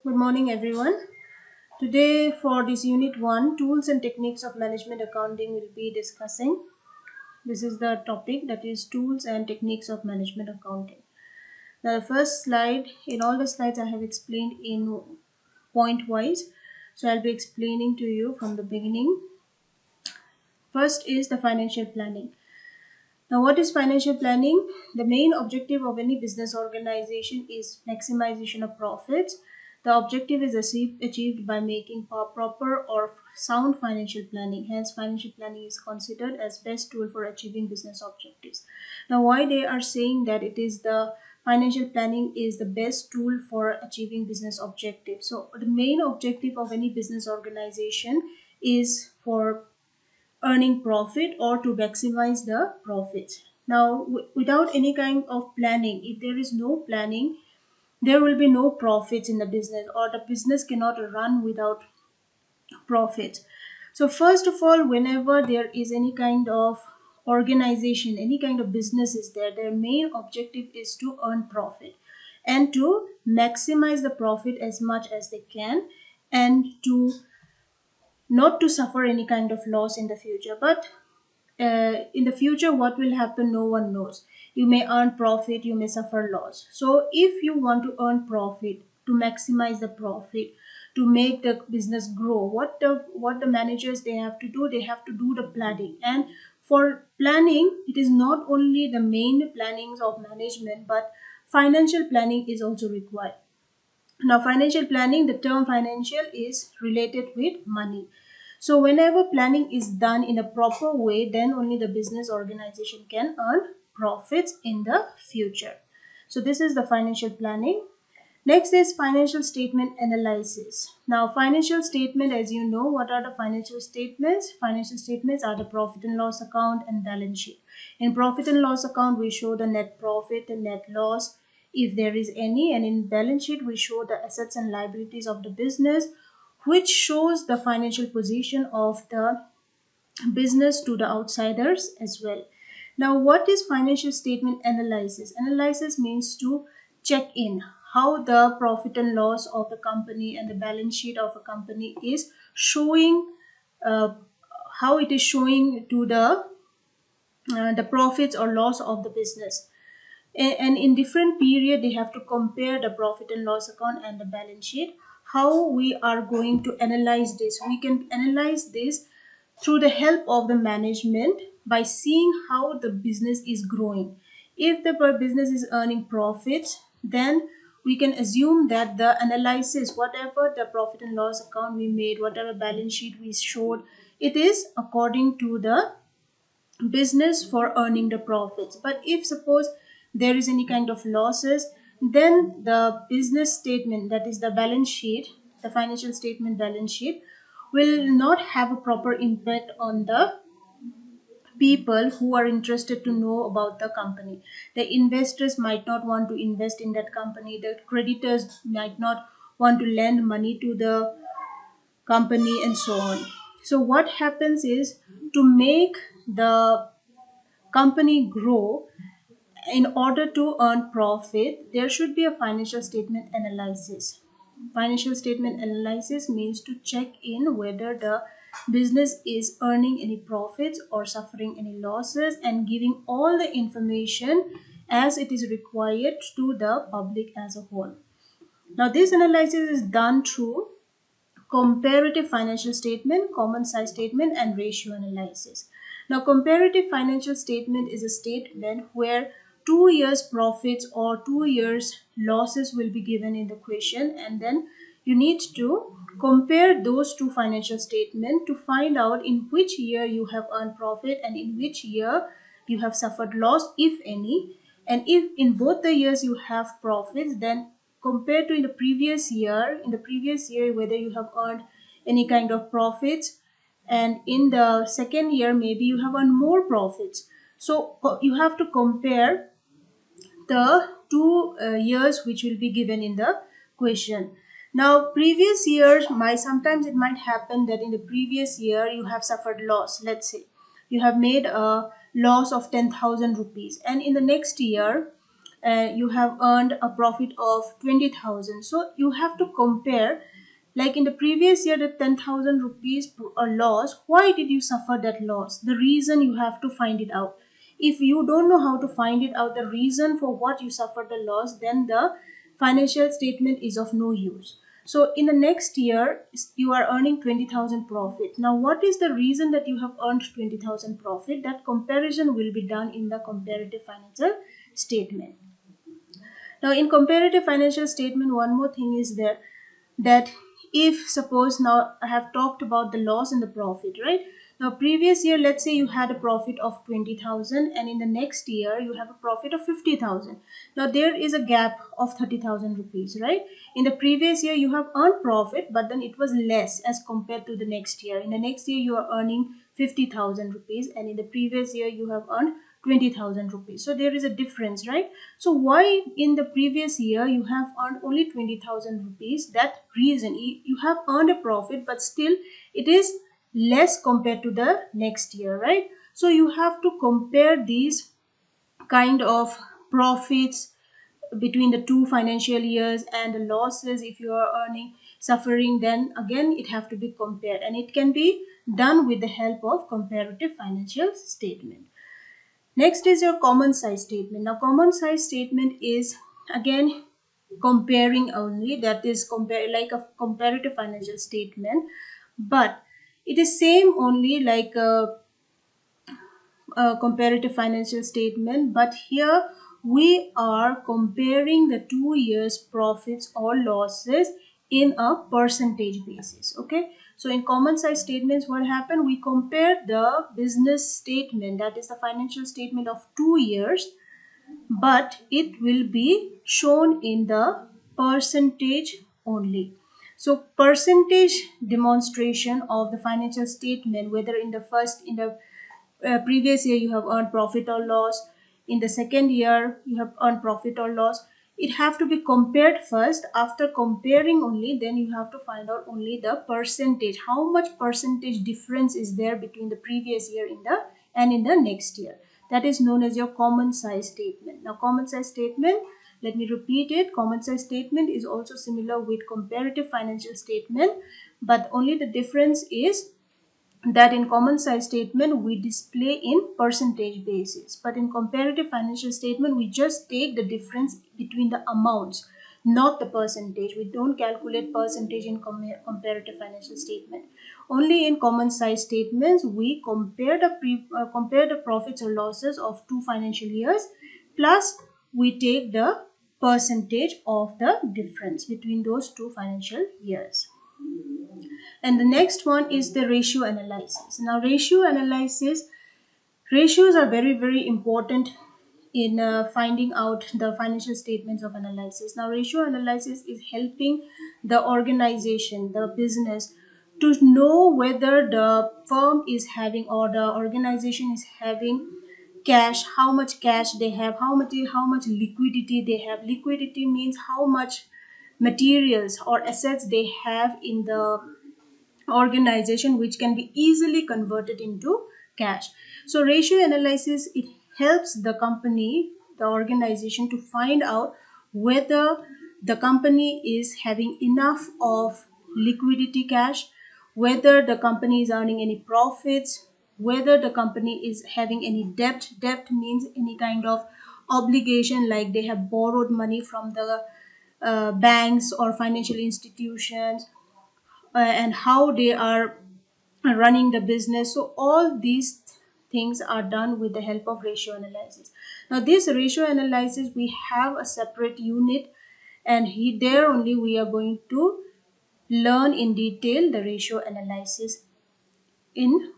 Good morning, everyone. Today, for this Unit 1, Tools and Techniques of Management Accounting, we'll be discussing. This is the topic, that is Tools and Techniques of Management Accounting. The first slide, in all the slides I have explained in point wise. So I'll be explaining to you from the beginning. First is the financial planning. Now, what is financial planning? The main objective of any business organization is maximization of profits. The objective is achieved by making proper or sound financial planning. Hence, financial planning is considered as best tool for achieving business objectives. Now, why they are saying that it is the financial planning is the best tool for achieving business objectives? So, the main objective of any business organization is for earning profit or to maximize the profits. Now, without any kind of planning, if there is no planning, there will be no profits in the business, or the business cannot run without profits. So, first of all, whenever there is any kind of organization, any kind of business is there, their main objective is to earn profit and to maximize the profit as much as they can, and to not to suffer any kind of loss in the future. But in the future, what will happen, no one knows. You may earn profit, you may suffer loss. So if you want to earn profit, to maximize the profit, to make the business grow, what the managers they have to do, they have to do the planning. And for planning, it is not only the main plannings of management, but financial planning is also required. Now, financial planning, the term financial is related with money. So, whenever planning is done in a proper way, then only the business organization can earn profits in the future. So, this is the financial planning. Next is financial statement analysis. Now, financial statement, as you know, what are the financial statements? Financial statements are the profit and loss account and balance sheet. In profit and loss account, we show the net profit and net loss, if there is any, and in balance sheet, we show the assets and liabilities of the business, which shows the financial position of the business to the outsiders as well. Now, what is financial statement analysis? Analysis means to check in how the profit and loss of the company and the balance sheet of a company is showing, how it is showing to the profits or loss of the business. And in different period, they have to compare the profit and loss account and the balance sheet. How we are going to analyze this? We can analyze this through the help of the management by seeing how the business is growing. If the business is earning profits, then we can assume that the analysis, whatever the profit and loss account we made, whatever balance sheet we showed, it is according to the business for earning the profits. But if suppose there is any kind of losses, then the business statement, that is the balance sheet, the financial statement balance sheet, will not have a proper impact on the people who are interested to know about the company. The investors might not want to invest in that company, the creditors might not want to lend money to the company, and so on. So what happens is, to make the company grow, in order to earn profit, there should be a financial statement analysis. Financial statement analysis means to check in whether the business is earning any profits or suffering any losses, and giving all the information as it is required to the public as a whole. Now, this analysis is done through comparative financial statement, common size statement, and ratio analysis. Now, comparative financial statement is a statement where 2 years profits or 2 years losses will be given in the question, and then you need to compare those two financial statements to find out in which year you have earned profit and in which year you have suffered loss, if any. And if in both the years you have profits, then compared to in the previous year whether you have earned any kind of profits, and in the second year maybe you have earned more profits. So you have to compare the 2 years which will be given in the question. Now, previous years, sometimes it might happen that in the previous year you have suffered loss. Let's say you have made a loss of 10,000 rupees, and in the next year you have earned a profit of 20,000. So you have to compare, like in the previous year, the 10,000 rupees a loss. Why did you suffer that loss? The reason you have to find it out. If you don't know how to find it out, the reason for what you suffered the loss, then the financial statement is of no use. So in the next year, you are earning 20,000 profit. Now, what is the reason that you have earned 20,000 profit? That comparison will be done in the comparative financial statement. Now, in comparative financial statement, one more thing is there, that if suppose, now I have talked about the loss and the profit, right? Now, previous year, let's say you had a profit of 20,000, and in the next year you have a profit of 50,000. Now, there is a gap of 30,000 rupees, right? In the previous year you have earned profit, but then it was less as compared to the next year. In the next year you are earning 50,000 rupees, and in the previous year you have earned 20,000 rupees. So there is a difference, right? So why in the previous year you have earned only 20,000 rupees? That reason, you have earned a profit, but still it is less compared to the next year, right? So you have to compare these kind of profits between the two financial years, and the losses, if you are earning suffering, then again it have to be compared, and it can be done with the help of comparative financial statement. Next is your common size statement. Now, common size statement is again comparing only, that is compare like a comparative financial statement, but it is same only like a comparative financial statement, but here we are comparing the 2 years profits or losses in a percentage basis. Okay, so in common size statements, what happened, we compare the business statement, that is the financial statement of 2 years, but it will be shown in the percentage only. So percentage demonstration of the financial statement, whether in the previous year you have earned profit or loss, in the second year you have earned profit or loss, it have to be compared first. After comparing only, then you have to find out only the percentage, how much percentage difference is there between the previous year in the next year. That is known as your common size statement. Now, common size statement, let me repeat it, common size statement is also similar with comparative financial statement, but only the difference is that in common size statement we display in percentage basis, but in comparative financial statement we just take the difference between the amounts, not the percentage. We don't calculate percentage in comparative financial statement. Only in common size statements we compare the profits or losses of two financial years, plus we take the percentage of the difference between those two financial years. And the next one is the ratio analysis. Now, ratios are very, very important in finding out the financial statements of analysis. Now, ratio analysis is helping the organization, the business, to know whether the firm is having, or the organization is having cash, how much cash they have, how much liquidity they have. Liquidity means how much materials or assets they have in the organization, which can be easily converted into cash. So ratio analysis, it helps the company, the organization, to find out whether the company is having enough of liquidity cash, whether the company is earning any profits, whether the company is having any debt. Debt means any kind of obligation, like they have borrowed money from the banks or financial institutions, and how they are running the business. So all these things are done with the help of ratio analysis. Now, this ratio analysis, we have a separate unit, and there only we are going to learn in detail the ratio analysis in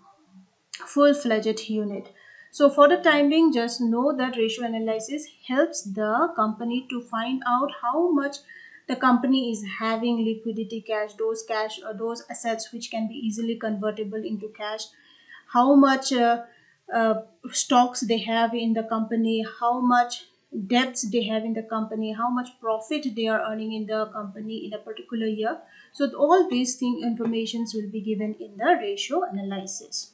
full-fledged unit. So for the time being, just know that ratio analysis helps the company to find out how much the company is having liquidity cash, or those assets which can be easily convertible into cash, how much stocks they have in the company, how much debts they have in the company, how much profit they are earning in the company in a particular year. So all these informations will be given in the ratio analysis.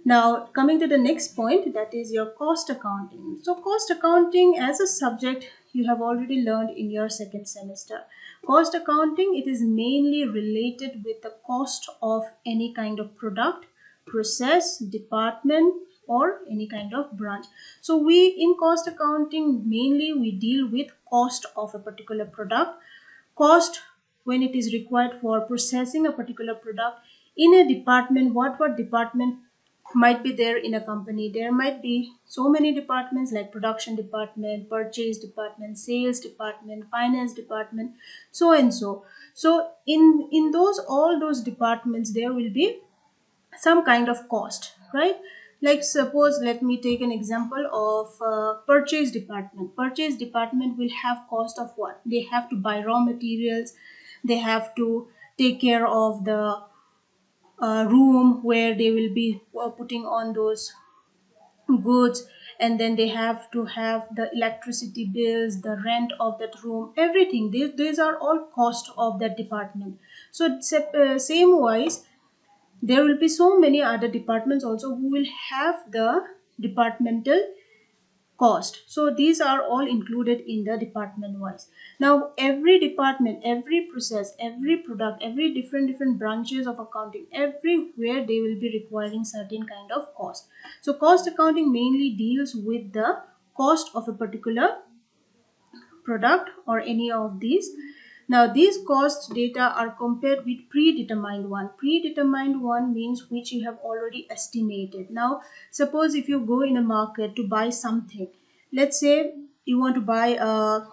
Now, coming to the next point, that is your cost accounting. So, cost accounting as a subject you have already learned in your second semester. Cost accounting, it is mainly related with the cost of any kind of product, process, department, or any kind of branch. So, we in cost accounting mainly we deal with cost of a particular product, cost when it is required for processing a particular product in a department, what department might be there in a company. There might be so many departments like production department, purchase department, sales department, finance department, so and so. So in those all those departments there will be some kind of cost, right? Like suppose, let me take an example of purchase department. Purchase department will have cost of what? They have to buy raw materials, they have to take care of the room where they will be putting on those goods, and then they have to have the electricity bills, the rent of that room, everything. These are all cost of that department. So same wise, there will be so many other departments also who will have the departmental cost. So these are all included in the department wise. Now every department, every process, every product, every different branches of accounting, everywhere they will be requiring certain kind of cost. So cost accounting mainly deals with the cost of a particular product or any of these. Now these cost data are compared with predetermined one. Predetermined one means which you have already estimated. Now suppose if you go in a market to buy something, let's say you want to buy a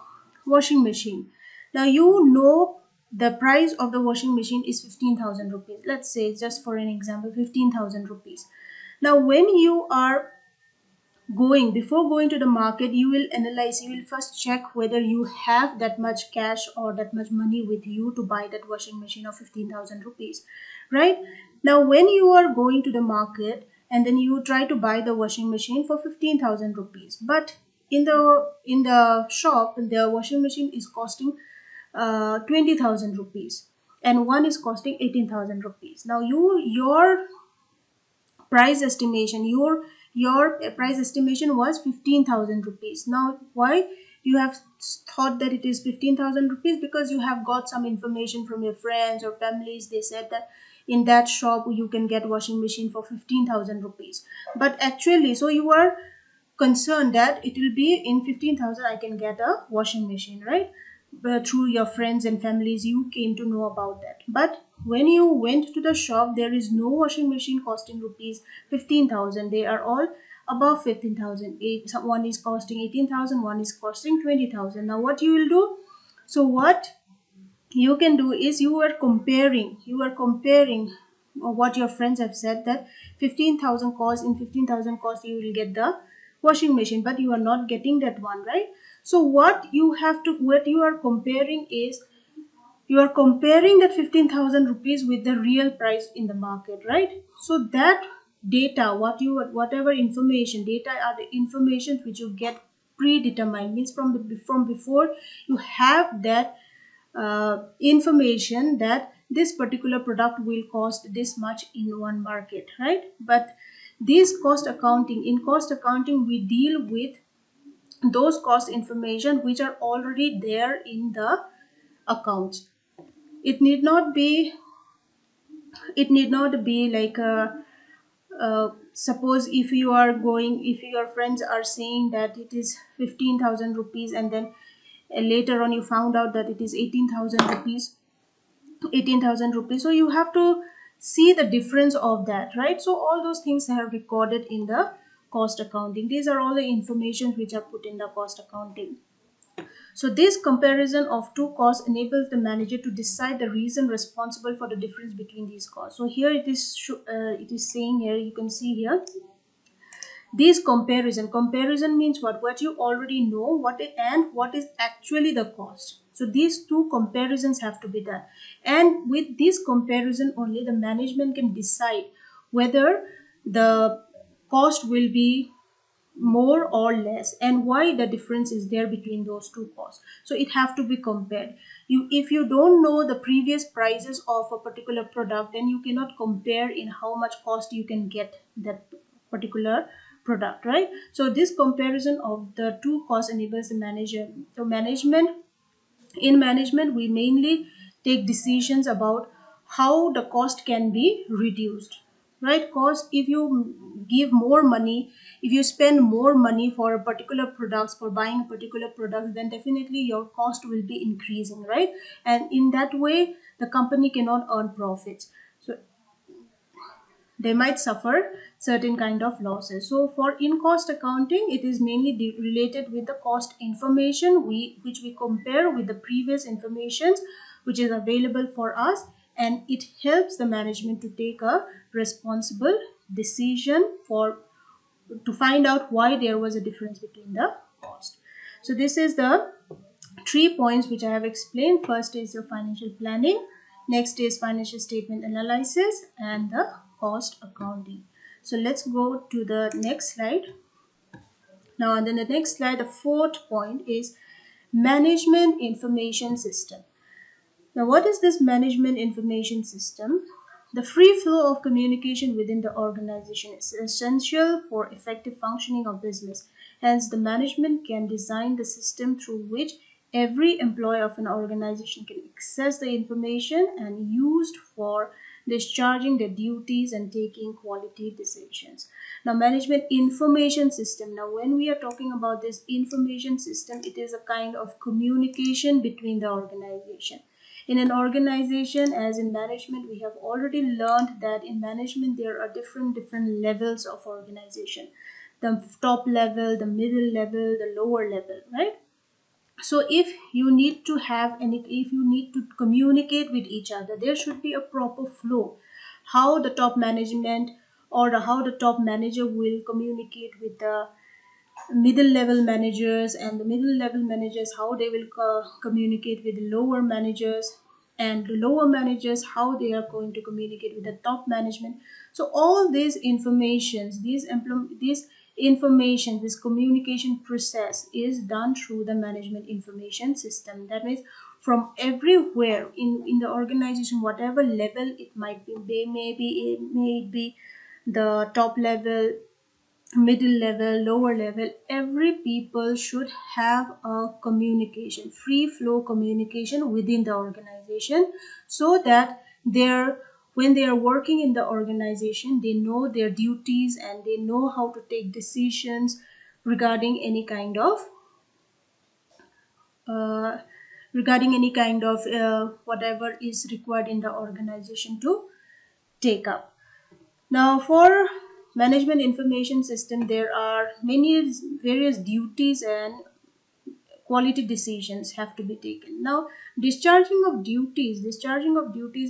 washing machine. Now you know the price of the washing machine is 15,000 rupees. Let's say, just for an example, 15,000 rupees. Now when you are before going to the market, you will analyze, you will first check whether you have that much cash or that much money with you to buy that washing machine of 15,000 rupees, right? Now when you are going to the market and then you try to buy the washing machine for 15,000 rupees, but in the shop the washing machine is costing 20,000 rupees, and one is costing 18,000 rupees. Now your price estimation, your price estimation was 15,000 rupees. Now why you have thought that it is 15,000 rupees? Because you have got some information from your friends or families. They said that in that shop you can get washing machine for 15,000 rupees, but actually, so you are concerned that it will be in 15,000 I can get a washing machine, right? But through your friends and families you came to know about that. But when you went to the shop, there is no washing machine costing rupees 15,000. They are all above 15,000. One is costing 18,000, one is costing 20,000. Now what you will do? So what you can do is you are comparing what your friends have said, that 15,000 cost, in 15,000 cost you will get the washing machine, but you are not getting that one, right? So what you are comparing is, you are comparing that 15,000 rupees with the real price in the market, right? So that data, whatever information data are the information which you get predetermined, means from before you have that information that this particular product will cost this much in one market, right? But this cost accounting, in cost accounting we deal with those cost information which are already there in the accounts. It need not be, like suppose if you are going, if your friends are saying that it is 15,000 rupees, and then later on you found out that it is 18,000 rupees, 18,000 rupees. So you have to see the difference of that, right? So all those things are recorded in the cost accounting. These are all the information which are put in the cost accounting. So this comparison of two costs enables the manager to decide the reason responsible for the difference between these costs. So here it is saying here, you can see here, this comparison means what you already know, what is actually the cost. So these two comparisons have to be done, and with this comparison only the management can decide whether the cost will be more or less, and why the difference is there between those two costs. So it have to be compared. If you don't know the previous prices of a particular product, then you cannot compare in how much cost you can get that particular product, right? So this comparison of the two costs enables the manager. So management we mainly take decisions about how the cost can be reduced, right? Cost, if you give more money, if you spend more money for a particular products, for buying a particular product, then definitely your cost will be increasing, right? And in that way the company cannot earn profits, so they might suffer certain kind of losses. So for in cost accounting, it is mainly related with the cost information which we compare with the previous informations which is available for us, and it helps the management to take a responsible decision for to find out why there was a difference between the cost. So this is the 3 points which I have explained. First is your financial planning, next is financial statement analysis, and the cost accounting. So let's go to the next slide. Now, on the next slide, the fourth point is management information system. Now, what is this management information system? The free flow of communication within the organization is essential for effective functioning of business. Hence, the management can design the system through which every employee of an organization can access the information and used for discharging their duties and taking quality decisions. Now, management information system. Now, when we are talking about this information system, it is a kind of communication between the organization. In an organization, as in management, we have already learned that in management there are different levels of organization: the top level, the middle level, the lower level, right? So if you need to have any, if you need to communicate with each other, there should be a proper flow, how the top management or how the top manager will communicate with the middle level managers, and the middle level managers how they will communicate with the lower managers, and the lower managers how they are going to communicate with the top management. So all these informations, these information, this communication process is done through the management information system. That means from everywhere in the organization, whatever level it might be, they maybe it may be the top level, middle level, lower level, every people should have a communication, free flow communication within the organization, so that they're when they are working in the organization, they know their duties and they know how to take decisions regarding any kind of uh, whatever is required in the organization to take up. Now, for management information system, there are many various duties and quality decisions have to be taken. Now, discharging of duties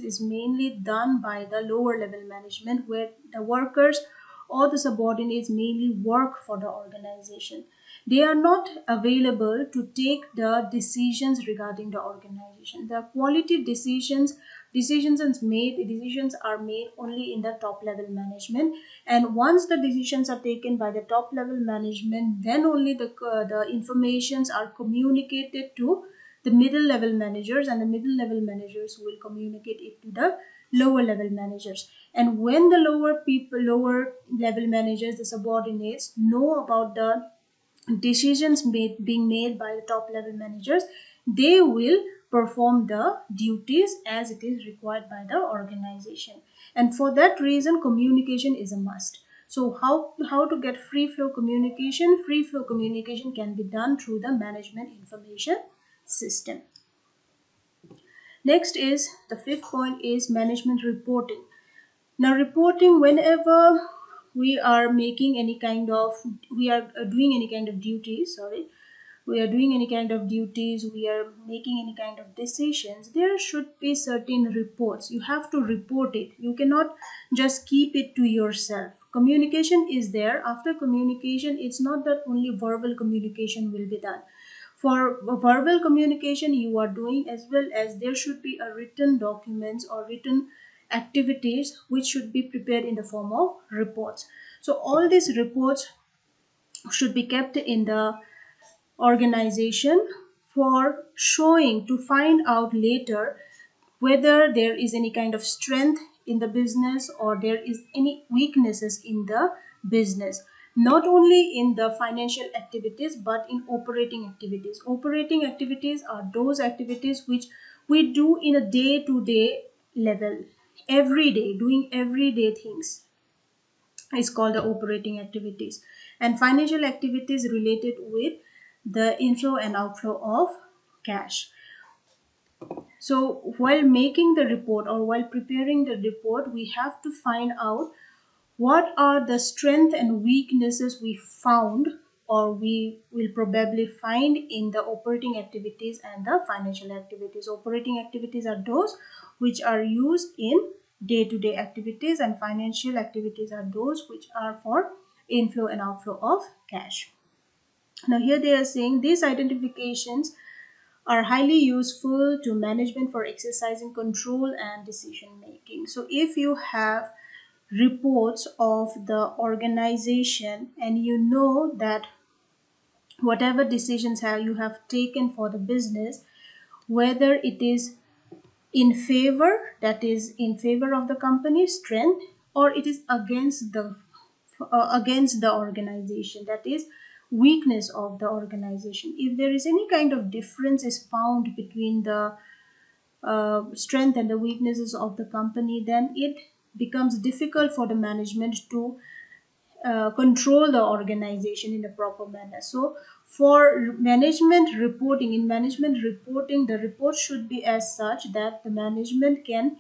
is mainly done by the lower level management, where the workers or the subordinates mainly work for the organization. They are not available to take the decisions regarding the organization. The quality decisions are made only in the top level management, and once the decisions are taken by the top level management, then only the informations are communicated to the middle level managers, and the middle level managers will communicate it to the lower level managers. And when the lower level managers, the subordinates, know about the decisions being made by the top level managers, they will perform the duties as it is required by the organization. And for that reason, communication is a must. So how to get free flow communication? Free flow communication can be done through the management information system. Next is the fifth point is management reporting. Now, reporting, whenever we are making any kind of, we are doing any kind of duties, sorry, we are doing any kind of duties, we are making any kind of decisions, there should be certain reports. You have to report it. You cannot just keep it to yourself. Communication is there. After communication, it's not that only verbal communication will be done. For verbal communication you are doing, as well as there should be a written documents or written activities which should be prepared in the form of reports. So all these reports should be kept in the organization for showing, to find out later whether there is any kind of strength in the business or there is any weaknesses in the business, not only in the financial activities but in operating activities. Operating activities are those activities which we do in a day to day level, every day, doing everyday things is called the operating activities, and financial activities related with the inflow and outflow of cash. So while making the report or while preparing the report, we have to find out what are the strengths and weaknesses we found or we will probably find in the operating activities and the financial activities. Operating activities are those which are used in day-to-day activities, and financial activities are those which are for inflow and outflow of cash. Now here they are saying these identifications are highly useful to management for exercising control and decision making. So if you have reports of the organization and you know that whatever decisions you have taken for the business, whether it is in favor, that is in favor of the company's strength, or it is against the organization, that is weakness of the organization. If there is any kind of difference is found between the strength and the weaknesses of the company, then it becomes difficult for the management to control the organization in a proper manner. So for management reporting, in management reporting, the report should be as such that the management can,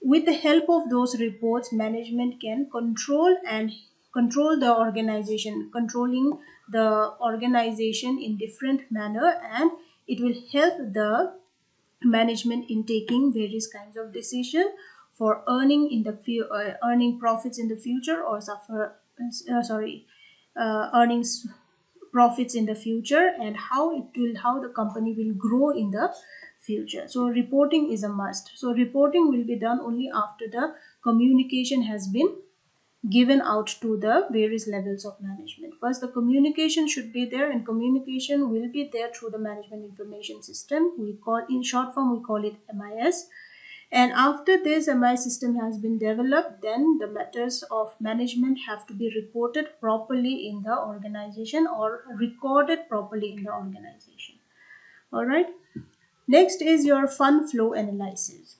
with the help of those reports, management can control the organization, controlling the organization in different manner, and it will help the management in taking various kinds of decision for earning in the earning profits in the future, or earnings profits in the future, and how the company will grow in the future. So reporting is a must. So reporting will be done only after the communication has been given out to the various levels of management. First, the communication should be there, and communication will be there through the management information system. We call, in short form, we call it MIS. And after this MIS system has been developed, then the matters of management have to be reported properly in the organization or recorded properly in the organization. All right. Next is your fund flow analysis.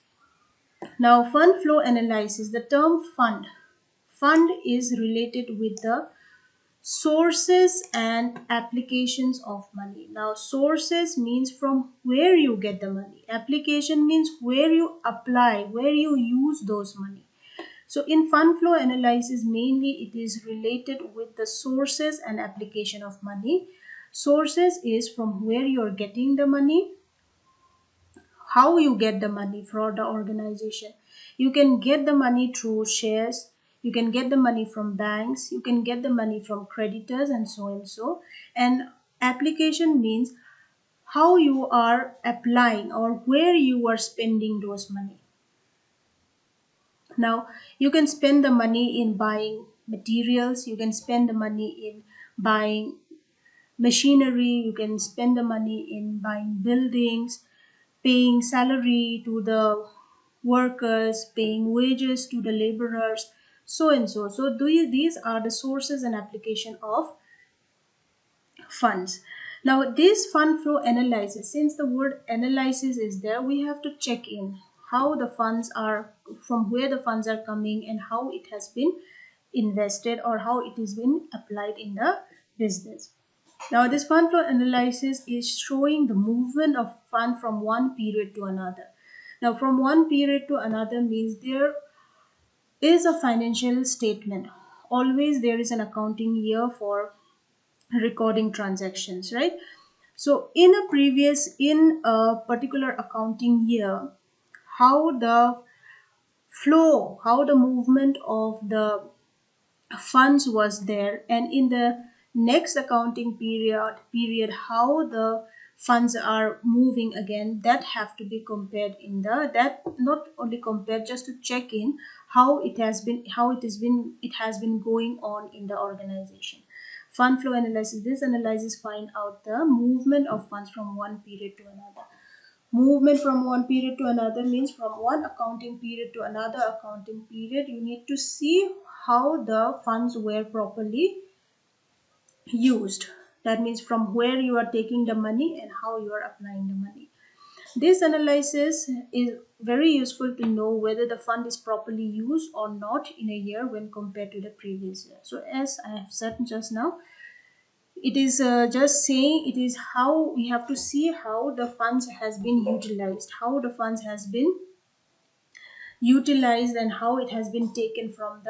Now, fund flow analysis, the term fund is related with the sources and applications of money. Now, sources means from where you get the money. Application means where you apply, where you use those money. So in fund flow analysis, mainly it is related with the sources and application of money. Sources is from where you are getting the money, how you get the money for the organization. You can get the money through shares, you can get the money from banks, you can get the money from creditors, and so and so. And application means how you are applying or where you are spending those money. Now, you can spend the money in buying materials, you can spend the money in buying machinery, you can spend the money in buying buildings, paying salary to the workers, paying wages to the laborers, so and so. So these are the sources and application of funds. Now this fund flow analysis, since the word analysis is there, we have to check in how the funds are, from where the funds are coming, and how it has been invested or how it has been applied in the business. Now, this fund flow analysis is showing the movement of fund from one period to another. Now, from one period to another means there is a financial statement. Always there is an accounting year for recording transactions, right? So, in a particular accounting year, how the flow, how the movement of the funds was there, and in the next accounting period how the funds are moving again, that have to be compared in the, that not only compared, just to check in how it has been going on in the organization. Fund flow analysis. This analysis find out the movement of funds from one period to another. Movement from one period to another means from one accounting period to another accounting period. You need to see how the funds were properly used. That means from where you are taking the money and how you are applying the money. This analysis is very useful to know whether the fund is properly used or not in a year when compared to the previous year. So as I have said just now, it is just saying it is how we have to see how the funds has been utilized, how the funds has been utilized and how it has been taken from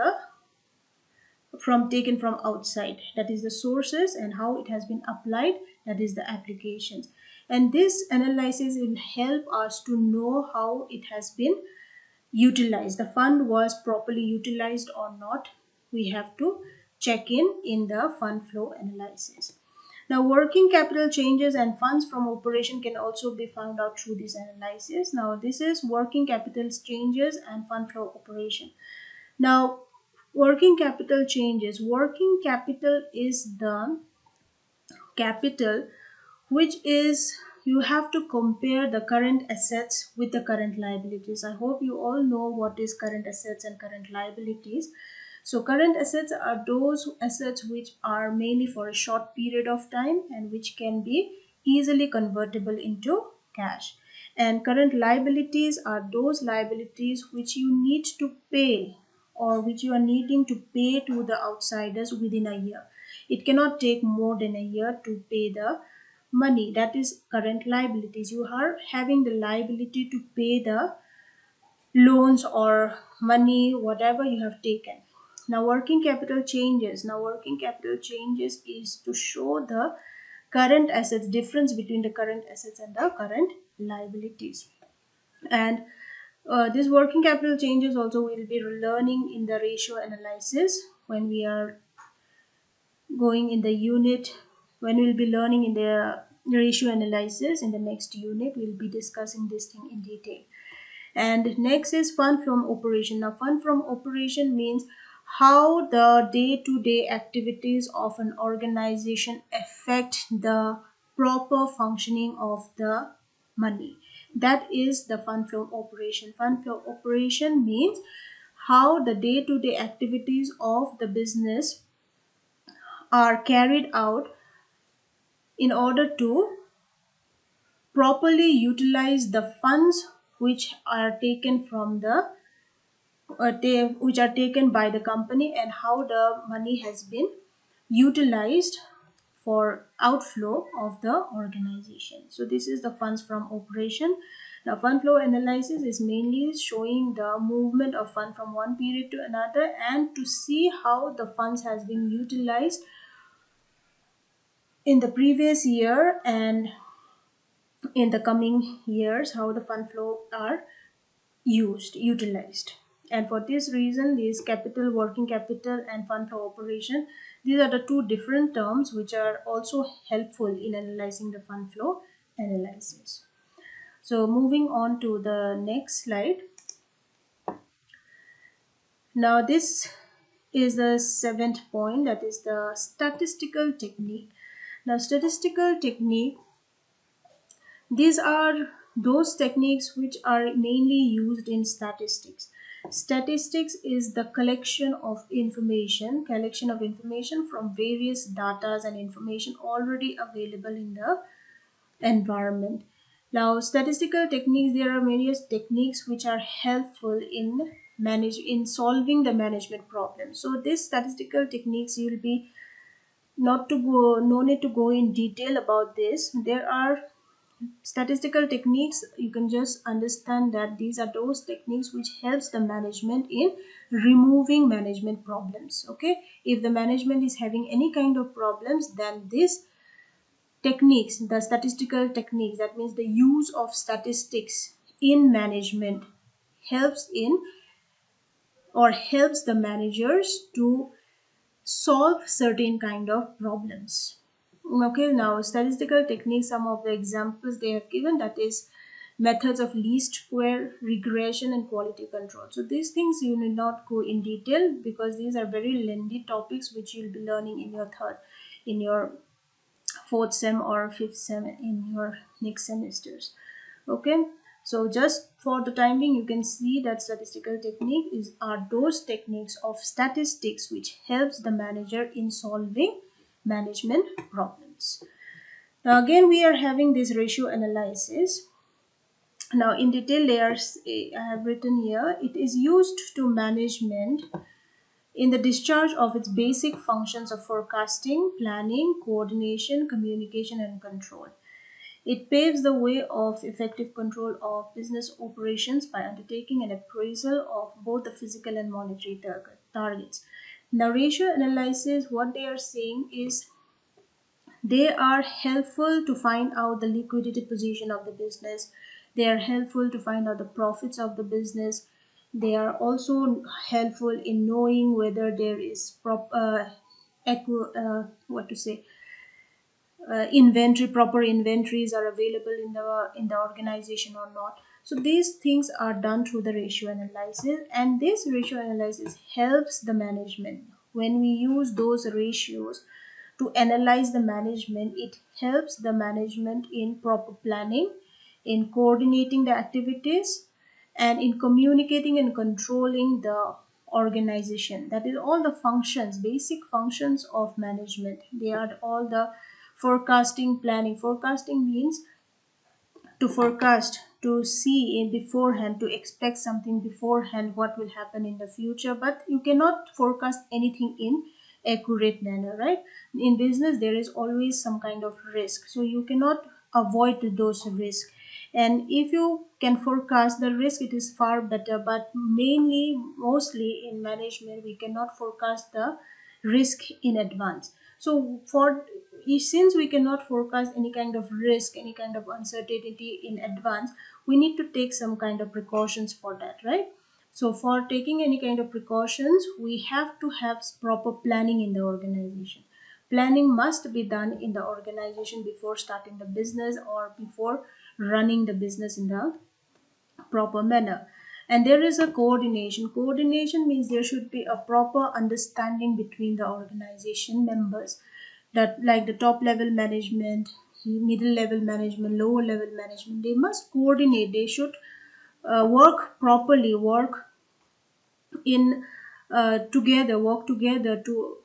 outside, that is the sources, and how it has been applied, that is the applications. And this analysis will help us to know how it has been utilized, the fund was properly utilized or not. We have to check in the fund flow analysis. Now working capital changes and funds from operation can also be found out through this analysis. Now this is working capital changes and fund flow operation. Now working capital changes. Working capital is the capital which is, you have to compare the current assets with the current liabilities. I hope you all know what is current assets and current liabilities. So current assets are those assets which are mainly for a short period of time and which can be easily convertible into cash. And current liabilities are those liabilities which you need to pay or which you are needing to pay to the outsiders within a year. It cannot take more than a year to pay the money. That is current liabilities. You are having the liability to pay the loans or money, whatever you have taken. Now working capital changes. Now working capital changes is to show the current assets, difference between the current assets and the current liabilities. And this working capital changes also will be learning in the ratio analysis when we are going in the unit, when we'll be learning in the ratio analysis in the next unit. We'll be discussing this thing in detail. And next is fund from operation. Now fund from operation means how the day-to-day activities of an organization affect the proper functioning of the money. That is the fund flow operation. Fund flow operation means how the day-to-day activities of the business are carried out in order to properly utilize the funds which are taken from the which are taken by the company, and how the money has been utilized for outflow of the organization. So this is the funds from operation. Now fund flow analysis is mainly showing the movement of fund from one period to another and to see how the funds has been utilized in the previous year and in the coming years, how the fund flow are utilized. And for this reason, these capital, working capital and fund flow operation, these are the two different terms which are also helpful in analyzing the fund flow analysis. So moving on to the next slide. Now this is the seventh point, that is the statistical technique. Now statistical technique, these are those techniques which are mainly used in statistics. Statistics is the collection of information from various data and information already available in the environment. Now, statistical techniques, there are various techniques which are helpful in solving the management problem. So these statistical techniques, you will be no need to go in detail about this. There are statistical techniques, you can just understand that these are those techniques which helps the management in removing management problems. Okay, if the management is having any kind of problems, then this techniques, the statistical techniques, that means the use of statistics in management, helps the managers to solve certain kind of problems. Okay, now statistical techniques, some of the examples they have given, that is methods of least square, regression and quality control. So these things you need not go in detail because these are very lengthy topics which you'll be learning in your third. in your fourth sem or fifth sem in your next semesters. Okay, so just for the time being, you can see that statistical technique is are those techniques of statistics which helps the manager in solving management problems. Now again, we are having this ratio analysis. Now in detail layers, I have written here, it is used to management in the discharge of its basic functions of forecasting, planning, coordination, communication, and control. It paves the way of effective control of business operations by undertaking an appraisal of both the physical and monetary targets. Now, ratio analysis, what they are saying is they are helpful to find out the liquidity position of the business. They are helpful to find out the profits of the business. They are also helpful in knowing whether there is what to say, inventory, proper inventories are available in the organization or not. So these things are done through the ratio analysis, and this ratio analysis helps the management. When we use those ratios to analyze the management, it helps the management in proper planning, in coordinating the activities, and in communicating and controlling the organization. That is all the functions, basic functions of management. They are all the forecasting, planning. Forecasting means to forecast, to see in beforehand, to expect something beforehand, what will happen in the future. But you cannot forecast anything in accurate manner, right? In business there is always some kind of risk, so you cannot avoid those risks. And if you can forecast the risk, it is far better. But mostly in management, we cannot forecast the risk in advance. So for since we cannot forecast any kind of risk, any kind of uncertainty in advance, we need to take some kind of precautions for that, right? So for taking any kind of precautions, we have to have proper planning in the organization. Planning must be done in the organization before starting the business or before running the business in the proper manner. And there is a coordination. Coordination means there should be a proper understanding between the organization members, that like the top level management, middle level management, lower level management. They must coordinate. They should work properly, in work together to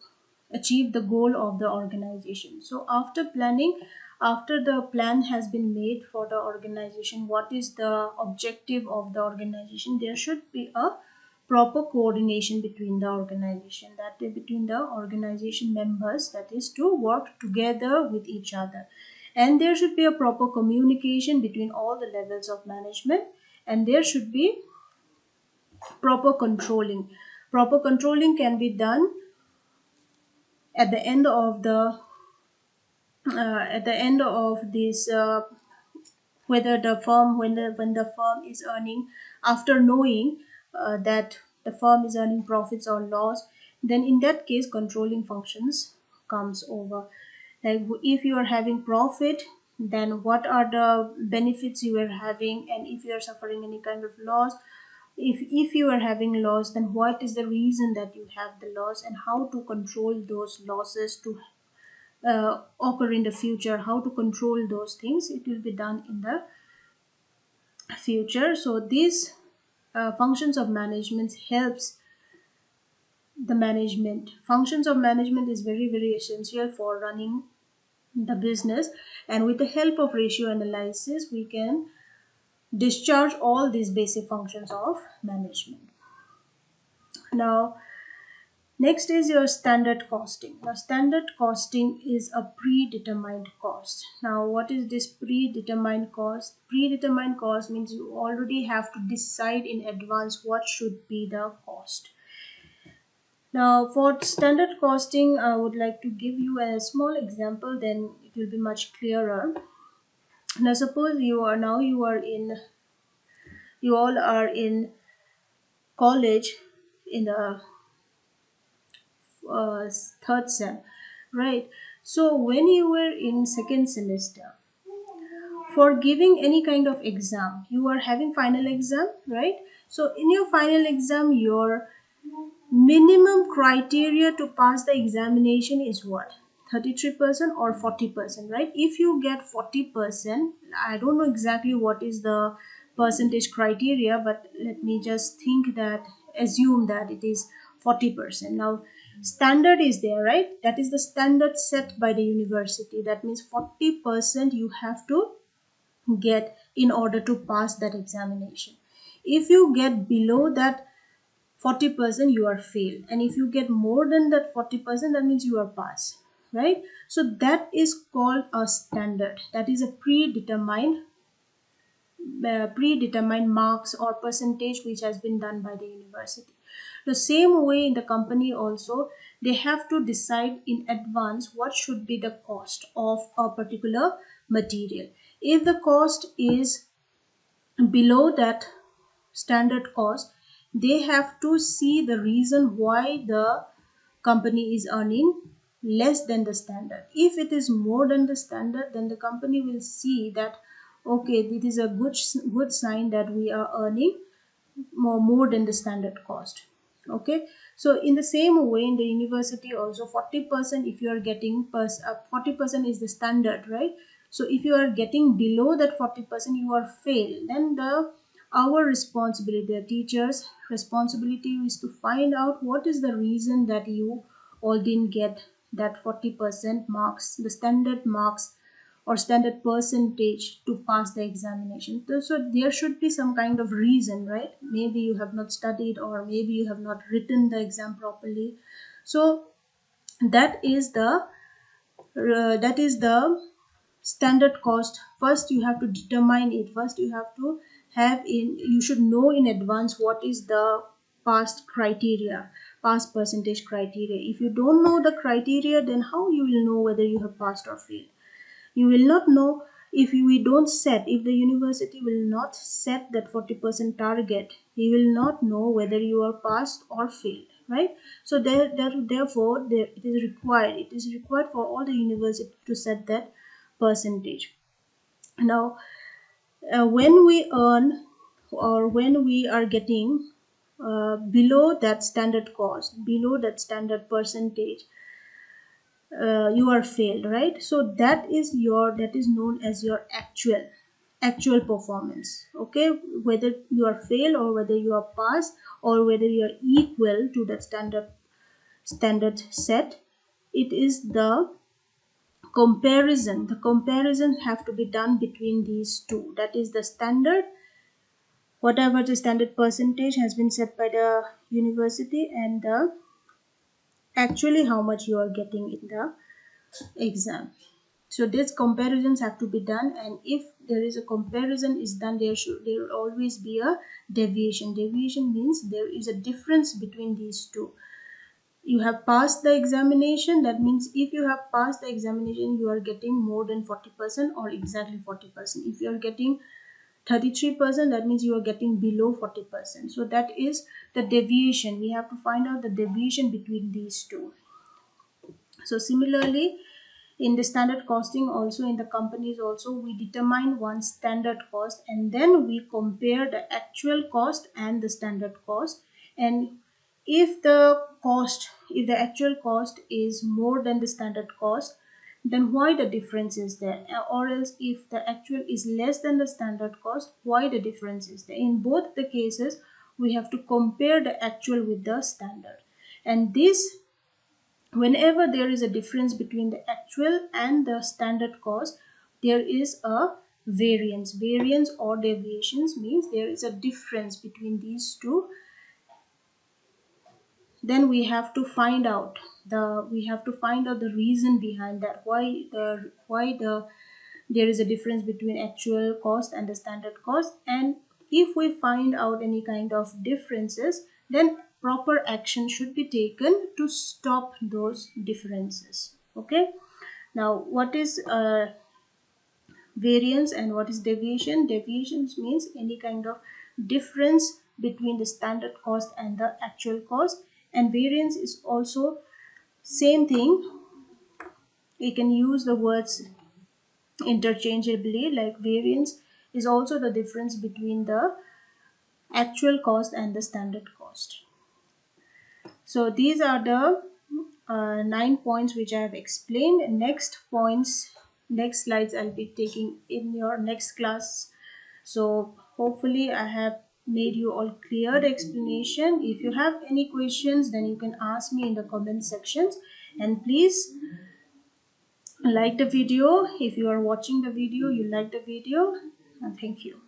achieve the goal of the organization. So after planning, after the plan has been made for the organization, what is the objective of the organization, there should be a proper coordination between the organization, that is between the organization members, that is to work together with each other. And there should be a proper communication between all the levels of management, and there should be proper controlling. Proper controlling can be done at the end of the this whether the firm when the firm is earning, after knowing that the firm is earning profits or loss, then in that case controlling functions comes over. Like if you are having profit, then what are the benefits you are having, and if you are suffering any kind of loss, if you are having loss, then what is the reason that you have the loss, and how to control those losses to occur in the future, how to control those things, it will be done in the future. So these functions of management helps the management. Functions of management is very essential for running the business, and with the help of ratio analysis we can discharge all these basic functions of management. Now next is your standard costing. Now, standard costing is a predetermined cost. Now, what is this predetermined cost? Predetermined cost means you already have to decide in advance what should be the cost. Now, for standard costing, I would like to give you a small example, then it will be much clearer. Now, suppose you all are in college in the third sem, right? So when you were in second semester, for giving any kind of exam, you are having final exam, right? So in your final exam, your minimum criteria to pass the examination is what? 33% or 40%, right? If you get 40%, I don't know exactly what is the percentage criteria, but let me just think that, assume that it is 40%. Now standard is there, right? That is the standard set by the university. That means 40% you have to get in order to pass that examination. If you get below that 40%, you are failed, and if you get more than that 40%, that means you are passed, right? So that is called a standard. That is a predetermined marks or percentage which has been done by the university. The same way in the company also, they have to decide in advance what should be the cost of a particular material. If the cost is below that standard cost, they have to see the reason why the company is earning less than the standard. If it is more than the standard, then the company will see that, okay, it is a good sign that we are earning more than the standard cost. Okay, so in the same way in the university also, 40%, if you are getting 40% is the standard, right? So if you are getting below that 40%, you are failed. Then our responsibility, the teachers responsibility, is to find out what is the reason that you all didn't get that 40% marks, the standard marks or standard percentage to pass the examination. So there should be some kind of reason, right? Maybe you have not studied, or maybe you have not written the exam properly. So that is the standard cost. First you have to determine it. First you have to you should know in advance what is the pass percentage criteria. If you don't know the criteria, then how you will know whether you have passed or failed? You will not know if if the university will not set that 40% target. You will not know whether you are passed or failed, right? So therefore it is required for all the university to set that percentage. Now when we earn, or when we are getting below that standard cost, below that standard percentage, you are failed, right? So that is known as your actual performance. Okay, whether you are failed or whether you are passed or whether you are equal to that standard set, it is the comparison have to be done between these two. That is the standard, whatever the standard percentage has been set by the university, and the actually how much you are getting in the exam. So these comparisons have to be done, and if there is a comparison is done, there will always be a deviation means there is a difference between these two. You have passed the examination, that means if you have passed the examination, you are getting more than 40% or exactly 40%. If you are getting 33%, that means you are getting below 40%. So that is the deviation. We have to find out the deviation between these two. So similarly, in the standard costing also, in the companies also, we determine one standard cost, and then we compare the actual cost and the standard cost. And if the actual cost is more than the standard cost, then why the difference is there? Or else if the actual is less than the standard cost, why the difference is there? In both the cases, we have to compare the actual with the standard. And this, whenever there is a difference between the actual and the standard cost, there is a variance or deviations means there is a difference between these two. Then we have to find out the reason behind that, why there is a difference between actual cost and the standard cost. And if we find out any kind of differences, then proper action should be taken to stop those differences. Okay, now what is variance and what is deviation? Deviations means any kind of difference between the standard cost and the actual cost, and variance is also same thing. We can use the words interchangeably, like variance is also the difference between the actual cost and the standard cost. So these are the 9 points which I have explained. Next slides I'll be taking in your next class. So hopefully I have made you all clear the explanation. If you have any questions, then you can ask me in the comment sections, and please like the video. If you are watching the video, you like the video, and thank you.